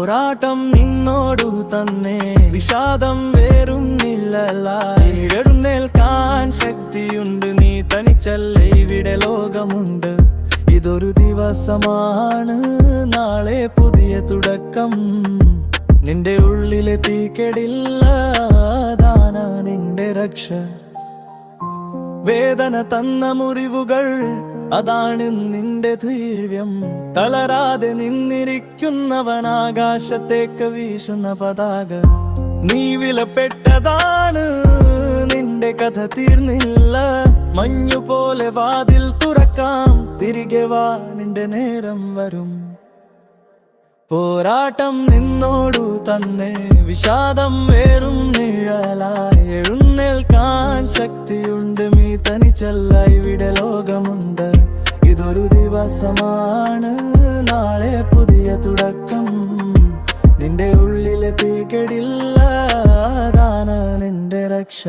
പോരാട്ടം നിന്നോടു തന്നെ, വിഷാദം വേറുന്നില്ലായി. എഴുന്നേൽക്കാൻ ശക്തിയുണ്ട്, നീ തനിച്ചല്ല, ഇവിടെ ലോകമുണ്ട്. ഇതൊരു ദിവസമാണ്, നാളെ പുതിയ തുടക്കം. നിന്റെ ഉള്ളിലെ തീക്കെടില്ല, അതാണ് നിന്റെ രക്ഷ. വേദന തന്ന മുറിവുകൾ, അതാണ് നിന്റെ ധൈര്യം. തളരാതെ നിന്നിരിക്കുന്നവൻ ആകാശത്തേക്ക് വീശുന്ന പതാക. നീ വിലപ്പെട്ടതാണ്, നിന്റെ കഥ തീർന്നില്ല. മഞ്ഞുപോലെ വാതിൽ തുറക്കാം, തിരികെ വാ, നിന്റെ നേരം വരും. പോരാട്ടം നിന്നോടു തന്നെ, വിഷാദം വേറും നിഴലായി. എഴുന്നേൽക്കാൻ ശക്തിയുണ്ട്, നീ തനിച്ചല്ല, ഇവിടെ ലോകമുണ്ട്. ഇതൊരു ദിവസമാണ്, നാളെ പുതിയ തുടക്കം. നിന്റെ ഉള്ളിലെ തീക്കെടില്ല, അതാണ് നിന്റെ രക്ഷ.